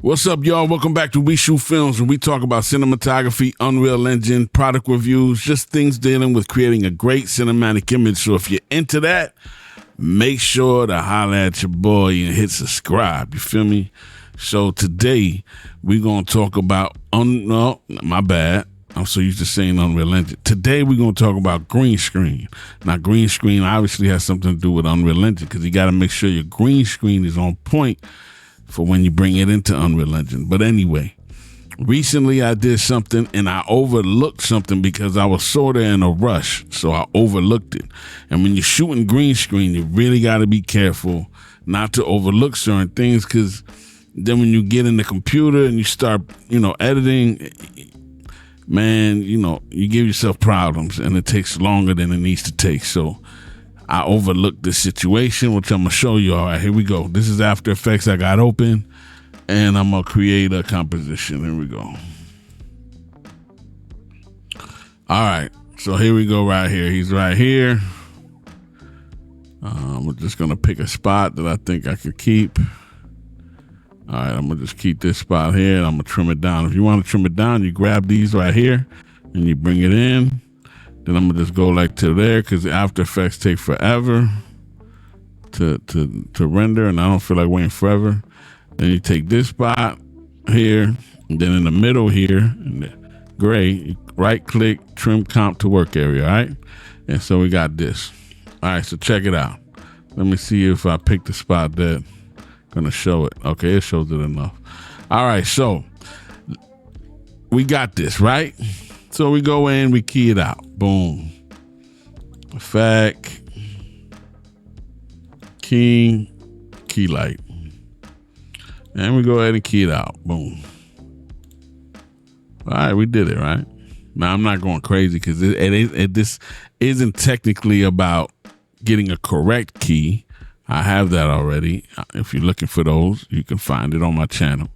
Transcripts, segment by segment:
What's up, y'all? Welcome back to We Shoot Films, where we talk about cinematography, Unreal Engine, product reviews, just things dealing with creating a great cinematic image. So if you're into that, make sure to holler at your boy and hit subscribe. You feel me? So today, we're going to talk about, no, my bad. I'm so used to saying Unreal Engine. Today, we're going to talk about green screen. Now, green screen obviously has something to do with Unreal Engine because you got to make sure your green screen is on point for when you bring it into Unreal Engine. But anyway, recently I did something and I overlooked something because I was sort of in a rush. So I overlooked it. And when you're shooting green screen, you really got to be careful not to overlook certain things, because then when you get in the computer and you start, editing, man, you give yourself problems and it takes longer than it needs to take. So I overlooked this situation, which I'm going to show you. All right, here we go. This is After Effects I got open, and I'm going to create a composition. Here we go. All right, so here we go right here. He's right here. We're just going to pick a spot that I think I could keep. All right, I'm going to just keep this spot here, and I'm going to trim it down. If you want to trim it down, you grab these right here, and you bring it in. Then I'm gonna just go like to there, because the After Effects take forever to render, and I don't feel like waiting forever. Then you take this spot here, and then in the middle here, in the gray, you right click, trim comp to work area, all right? And so we got this. All right, so check it out. Let me see if I pick the spot that gonna show it. Okay, it shows it enough. All right, so we got this, right? So we go in, we key it out. Boom. Effect. Key light. And we go ahead and key it out. Boom. All right, we did it, right? Now, I'm not going crazy because this isn't technically about getting a correct key. I have that already. If you're looking for those, you can find it on my channel.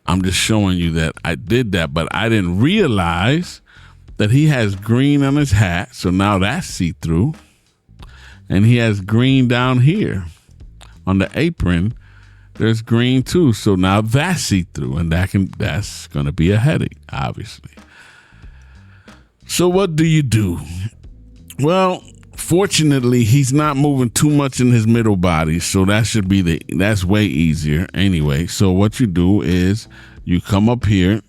I'm just showing you that I did that, but I didn't realize that he has green on his hat, so now that's see-through. And he has green down here on the apron. There's green too, so now that's see-through, and that's gonna be a headache, obviously. So what do you do? Well, fortunately, he's not moving too much in his middle body, so that's way easier anyway. So what you do is you come up here.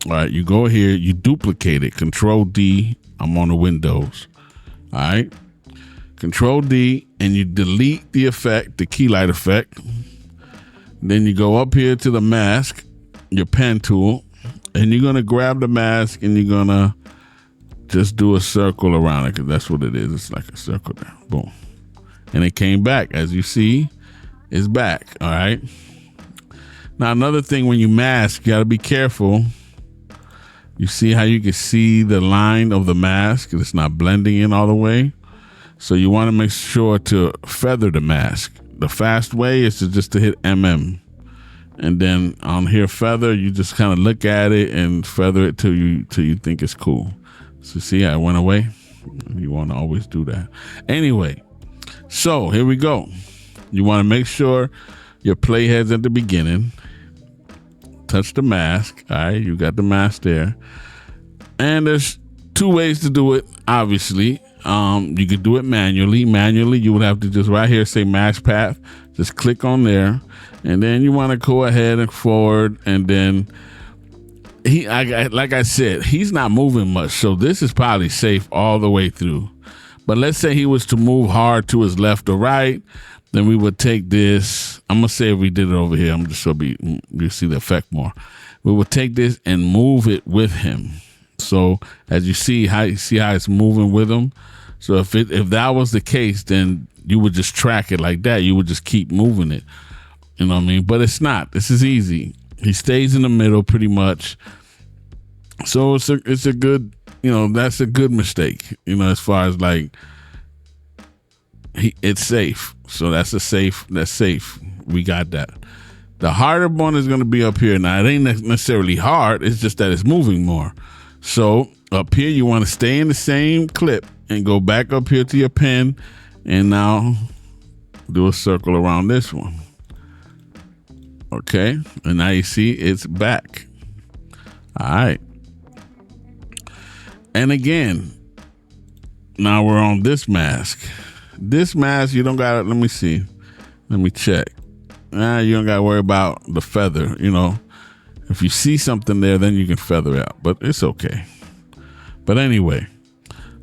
All right, you go here, you duplicate it. Control D, I'm on the Windows. All right, Control D, and you delete the effect, the key light effect. Then you go up here to the mask, your pen tool, and you're gonna grab the mask and you're gonna just do a circle around it, because that's what it is. It's like a circle there. Boom. And it came back. As you see, it's back. All right. Now, another thing, when you mask, you gotta be careful. You see how you can see the line of the mask? It's not blending in all the way. So you want to make sure to feather the mask. The fast way is to hit MM. And then on here, feather, you just kind of look at it and feather it till you think it's cool. So see how it went away? You want to always do that. Anyway, so here we go. You want to make sure your playhead's at the beginning. Touch the mask. All right, you got the mask there. And there's two ways to do it, obviously. You could do it manually. Manually, you would have to just right here say mask path. Just click on there. And then you want to go ahead and forward. And then, like I said, he's not moving much. So this is probably safe all the way through. But let's say he was to move hard to his left or right. Then we would take this. I'm going to say if we did it over here, I'm just so you see the effect more. We would take this and move it with him. So as you see how it's moving with him. So if that was the case, then you would just track it like that. You would just keep moving it. You know what I mean? But it's not. This is easy. He stays in the middle pretty much. So it's a good, that's a good mistake, as far as like, it's safe. So that's safe. We got that. The harder one is going to be up here. Now, it ain't necessarily hard. It's just that it's moving more. So up here, you want to stay in the same clip and go back up here to your pen. And now do a circle around this one. Okay, and now you see it's back. All right. And again, now we're on this mask. This mask, you don't got to, let me see. Let me check. You don't got to worry about the feather. You know, if you see something there, then you can feather out, but it's okay. But anyway,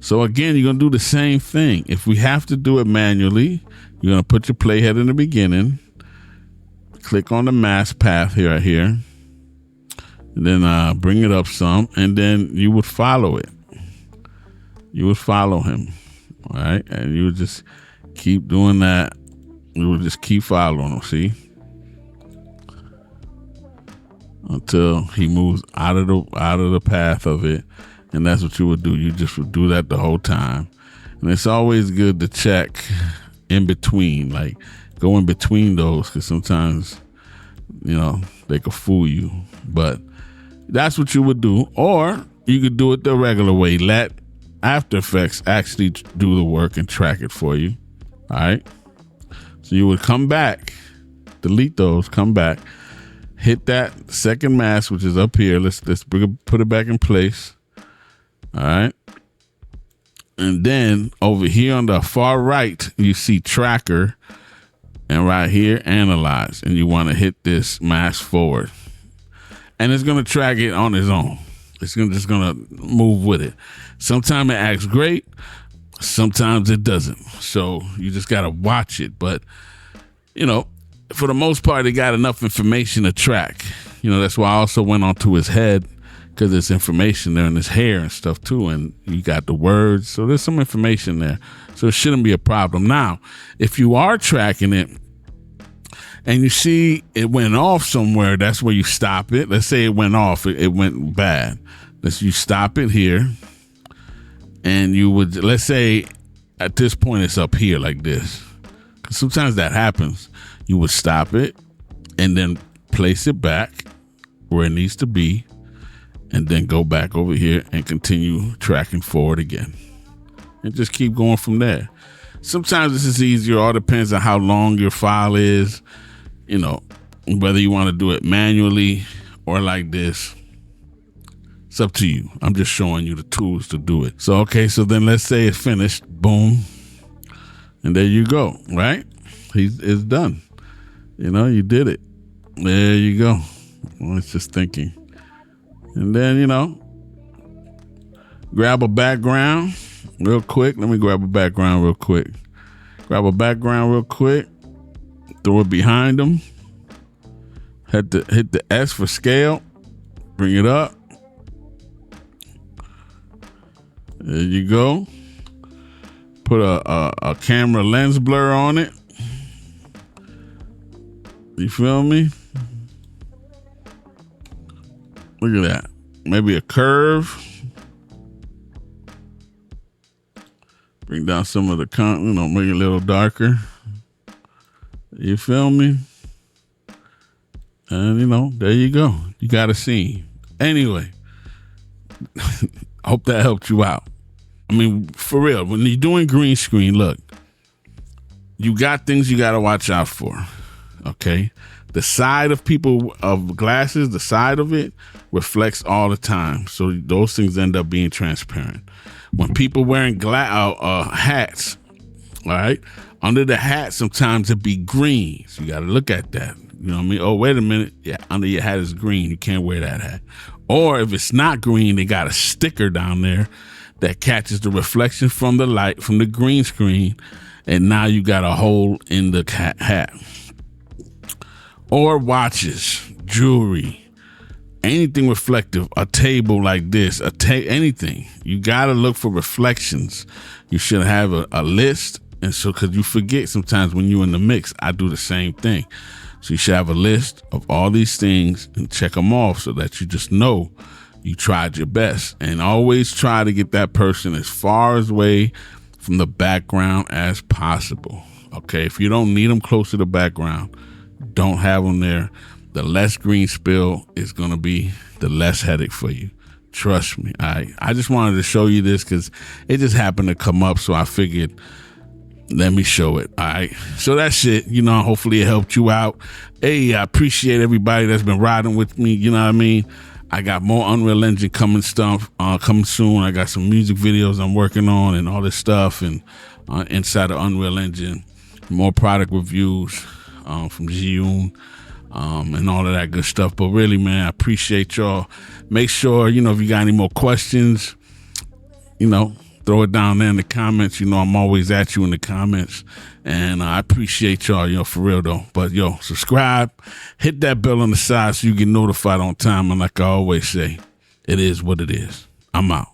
so again, you're going to do the same thing. If we have to do it manually, you're going to put your playhead in the beginning, click on the mask path here, and then bring it up some, and then you would follow it. You would follow him, all right? And you would just keep doing that. You would just keep following him, see? Until he moves out of the path of it. And that's what you would do. You just would do that the whole time. And it's always good to check in between, like go in between those, because sometimes, you know, they could fool you. But that's what you would do. Or you could do it the regular way. Let After Effects actually do the work and track it for you. All right. So you would come back, delete those, come back, hit that second mask, which is up here. Let's put it back in place. All right. And then over here on the far right, you see tracker, and right here, analyze. And you want to hit this mask forward. And it's going to track it on its own. It's just going to move with it. Sometimes it acts great. Sometimes it doesn't. So you just got to watch it. But, you know, for the most part, it got enough information to track. You know, that's why I also went onto his head, because there's information there in his hair and stuff too. And you got the words. So there's some information there. So it shouldn't be a problem. Now, if you are tracking it and you see it went off somewhere, that's where you stop it. Let's say it went off. It went bad. You stop it here. And you would, let's say at this point it's up here like this. 'Cause sometimes that happens. You would stop it and then place it back where it needs to be, and then go back over here and continue tracking forward again. And just keep going from there. Sometimes this is easier. All depends on how long your file is, you know, whether you want to do it manually or like this. It's up to you. I'm just showing you the tools to do it. So, okay, so then let's say it's finished. Boom. And there you go, right? It's done. You know, you did it. There you go. Well, it's just thinking. And then, you know, grab a background real quick. Let me grab a background real quick. Grab a background real quick. Throw it behind them. Hit the S for scale. Bring it up. There you go. Put a camera lens blur on it. You feel me? Look at that. Maybe a curve. Bring down some of the make it a little darker. You feel me? And, you know, there you go. You got a scene. Anyway, I hope that helped you out. I mean, for real, when you're doing green screen, look, you got things you got to watch out for, okay? The side of people of glasses, the side of it reflects all the time. So those things end up being transparent. When people wearing hats, all right, under the hat, sometimes it be green. So you got to look at that. You know what I mean? Oh, wait a minute. Yeah, under your hat is green. You can't wear that hat. Or if it's not green, they got a sticker down there that catches the reflection from the light from the green screen, and now you got a hole in the hat. Or watches, jewelry, anything reflective, a table like this, anything. You got to look for reflections. You should have a list. And so, because you forget sometimes when you're in the mix, I do the same thing. So you should have a list of all these things and check them off so that you just know you tried your best. And always try to get that person as far away from the background as possible. Okay, if you don't need them close to the background, don't have them there. The less green spill is going to be, the less headache for you. Trust me. I just wanted to show you this because it just happened to come up. So I figured Let me show it. All right. So that's it. Hopefully it helped you out. Hey, I appreciate everybody that's been riding with me. You know what I mean? I got more Unreal Engine coming soon. I got some music videos I'm working on and all this stuff, and inside of Unreal Engine, more product reviews from Jiyun, and all of that good stuff. But really, man, I appreciate y'all. Make sure, if you got any more questions, throw it down there in the comments. I'm always at you in the comments. And I appreciate y'all, for real though. But subscribe, hit that bell on the side so you get notified on time. And like I always say, it is what it is. I'm out.